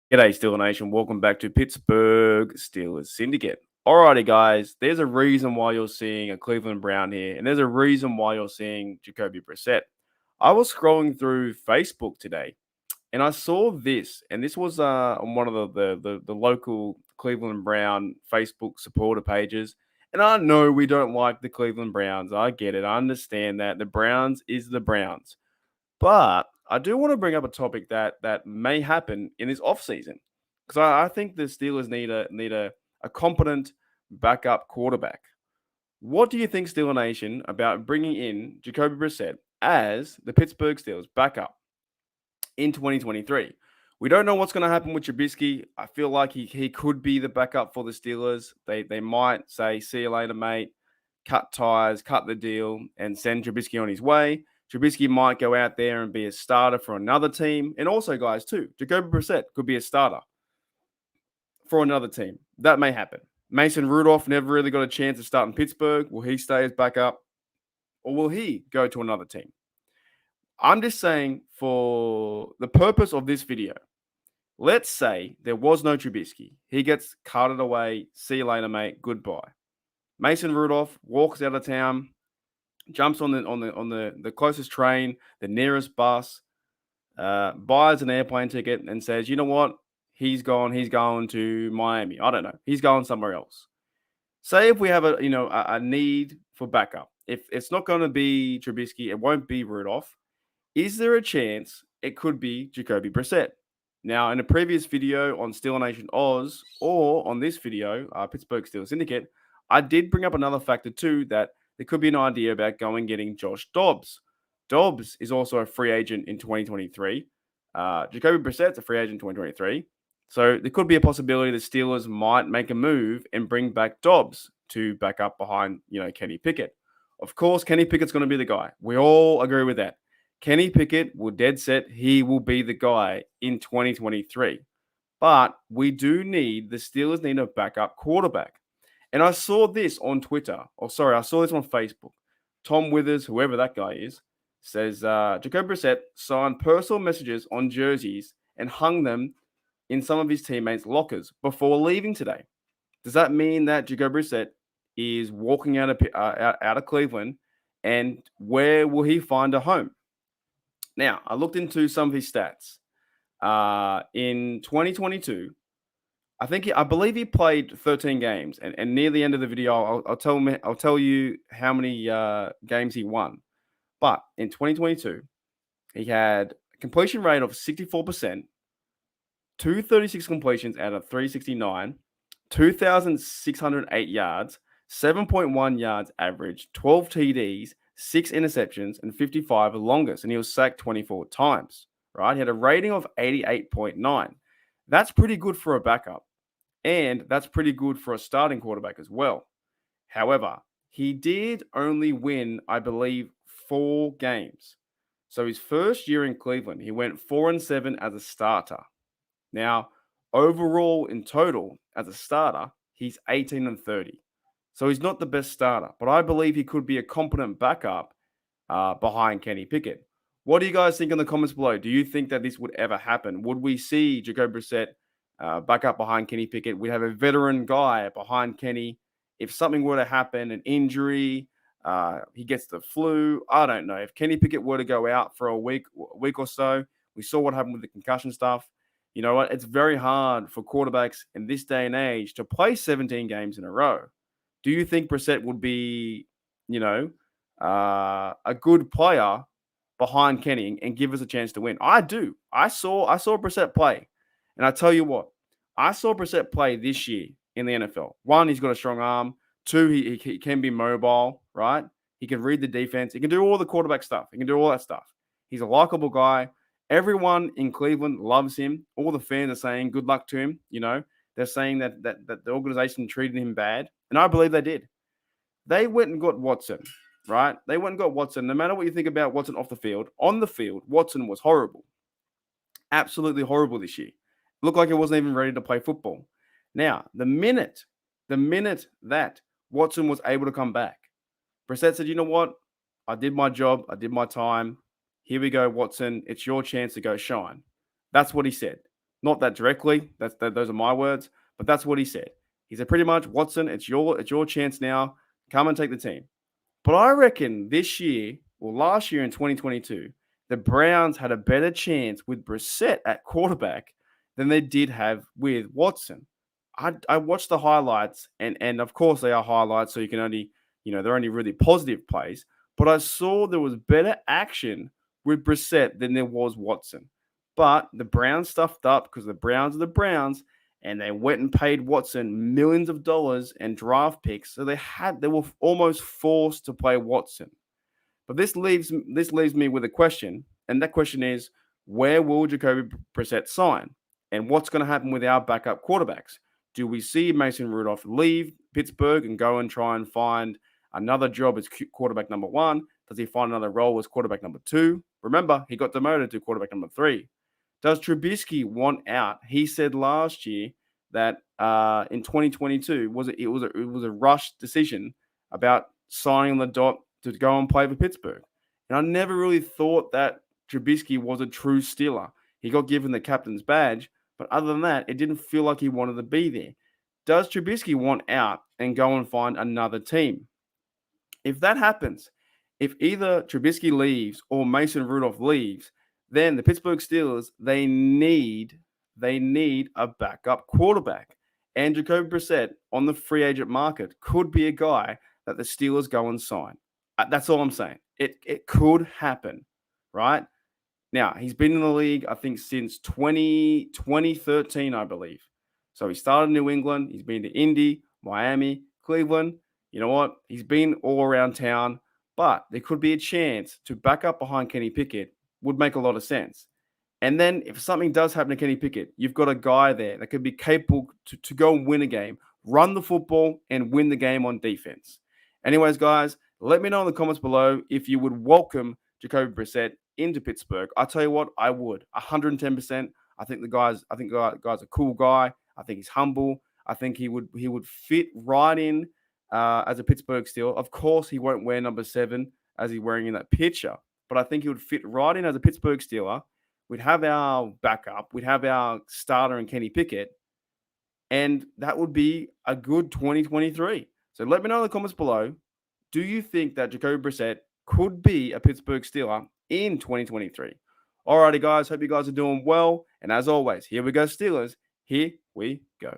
G'day, Steeler Nation. Welcome back to Pittsburgh Steelers Syndicate. Alrighty, guys. There's a reason why you're seeing a Cleveland Brown here, and there's a reason why you're seeing Jacoby Brissett. I was scrolling through Facebook today, and I saw this, and this was on one of the local Cleveland Brown Facebook supporter pages. And I know we don't like the Cleveland Browns. I get it. I understand that the Browns is the Browns. But I do want to bring up a topic that may happen in this offseason because I think the Steelers need a competent backup quarterback. What do you think, Steeler Nation, about bringing in Jacoby Brissett as the Pittsburgh Steelers backup in 2023? We don't know what's going to happen with Trubisky. I feel like he could be the backup for the Steelers. They might say, see you later, mate, cut ties, cut the deal, and send Trubisky on his way. Trubisky might go out there and be a starter for another team. And also, guys, too, Jacoby Brissett could be a starter for another team. That may happen. Mason Rudolph never really got a chance to start in Pittsburgh. Will he stay as backup? Or will he go to another team? I'm just saying, for the purpose of this video, let's say there was no Trubisky. He gets carted away. See you later, mate. Goodbye. Mason Rudolph walks out of town, jumps on the closest train, the nearest bus, buys an airplane ticket, and says, you know what? He's gone. He's going to Miami. I don't know. He's going somewhere else. Say if we have a need for backup. If it's not going to be Trubisky, it won't be Rudolph. Is there a chance it could be Jacoby Brissett? Now, in a previous video on Steeler Nation Oz, or on this video, Pittsburgh Steelers Syndicate, I did bring up another factor too, that there could be an idea about going and getting Josh Dobbs. Dobbs is also a free agent in 2023. Jacoby Brissett's a free agent in 2023. So there could be a possibility the Steelers might make a move and bring back Dobbs to back up behind, Kenny Pickett. Of course, Kenny Pickett's going to be the guy. We all agree with that. Kenny Pickett will dead set. He will be the guy in 2023. But the Steelers need a backup quarterback. And I saw this on Twitter. I saw this on Facebook. Tom Withers, whoever that guy is, says Jacoby Brissett signed personal messages on jerseys and hung them in some of his teammates' lockers before leaving today. Does that mean that Jacoby Brissett is walking out of Cleveland, and where will he find a home? Now, I looked into some of his stats. In 2022, I believe he played 13 games, and near the end of the video, I'll tell you how many games he won. But in 2022, he had a completion rate of 64%, 236 completions out of 369, 2,608 yards, 7.1 yards average, 12 TDs, 6 interceptions, and 55 longest. And he was sacked 24 times, right? He had a rating of 88.9. That's pretty good for a backup. And that's pretty good for a starting quarterback as well. However, he did only win, I believe, 4 games. So his first year in Cleveland, he went 4-7 as a starter. Now, overall in total as a starter, he's 18-30. So he's not the best starter, but I believe he could be a competent backup behind Kenny Pickett. What do you guys think in the comments below? Do you think that this would ever happen? Would we see Jacoby Brissett back up behind Kenny Pickett? We have a veteran guy behind Kenny. If something were to happen, an injury, he gets the flu, I don't know. If Kenny Pickett were to go out for a week or so, we saw what happened with the concussion stuff. You know what? It's very hard for quarterbacks in this day and age to play 17 games in a row. Do you think Brissett would be, a good player behind Kenny and give us a chance to win? I do. I saw Brissett play, and I tell you what, I saw Brissett play this year in the NFL. 1, he's got a strong arm. 2, he can be mobile, right? He can read the defense. He can do all the quarterback stuff. He can do all that stuff. He's a likable guy. Everyone in Cleveland loves him. All the fans are saying good luck to him. They're saying that the organization treated him bad, and I believe they did. They went and got Watson, right? They went and got Watson. No matter what you think about Watson off the field, on the field, Watson was horrible. Absolutely horrible this year. Looked like he wasn't even ready to play football. Now, the minute that Watson was able to come back, Brissett said, you know what? I did my job. I did my time. Here we go, Watson. It's your chance to go shine. That's what he said. Not that directly. Those are my words, but that's what he said. He said pretty much, Watson, it's your chance now. Come and take the team. But I reckon this year, or last year in 2022, the Browns had a better chance with Brissett at quarterback than they did have with Watson. I watched the highlights, and of course they are highlights, so you can only, they're only really positive plays. But I saw there was better action with Brissett than there was Watson. But the Browns stuffed up because the Browns are the Browns, and they went and paid Watson millions of dollars and draft picks. So they were almost forced to play Watson. But this leaves me with a question, and that question is, where will Jacoby Brissett sign? And what's going to happen with our backup quarterbacks? Do we see Mason Rudolph leave Pittsburgh and go and try and find another job as quarterback number 1? Does he find another role as quarterback number 2? Remember, he got demoted to quarterback number 3. Does Trubisky want out? He said last year that in 2022 it was a rushed decision about signing the dot to go and play for Pittsburgh. And I never really thought that Trubisky was a true Steeler. He got given the captain's badge, but other than that, it didn't feel like he wanted to be there. Does Trubisky want out and go and find another team? If that happens, if either Trubisky leaves or Mason Rudolph leaves, then the Pittsburgh Steelers, they need a backup quarterback. And Jacoby Brissett on the free agent market could be a guy that the Steelers go and sign. That's all I'm saying. It could happen, right? Now, he's been in the league, I think, since 2013, I believe. So he started in New England. He's been to Indy, Miami, Cleveland. You know what? He's been all around town. But there could be a chance to back up behind Kenny Pickett would make a lot of sense. And then if something does happen to Kenny Pickett, you've got a guy there that could be capable to go and win a game, run the football, and win the game on defense. Anyways, guys, let me know in the comments below if you would welcome Jacoby Brissett into Pittsburgh. I tell you what, I would 110%. I think the guy's a cool guy. I think he's humble. I think he would fit right in as a Pittsburgh Steeler. Of course, he won't wear number 7 as he's wearing in that picture, but I think he would fit right in as a Pittsburgh Steeler. We'd have our backup. We'd have our starter in Kenny Pickett, and that would be a good 2023. So let me know in the comments below. Do you think that Jacoby Brissett could be a Pittsburgh Steeler in 2023? Alrighty, guys. Hope you guys are doing well. And as always, here we go, Steelers. Here we go.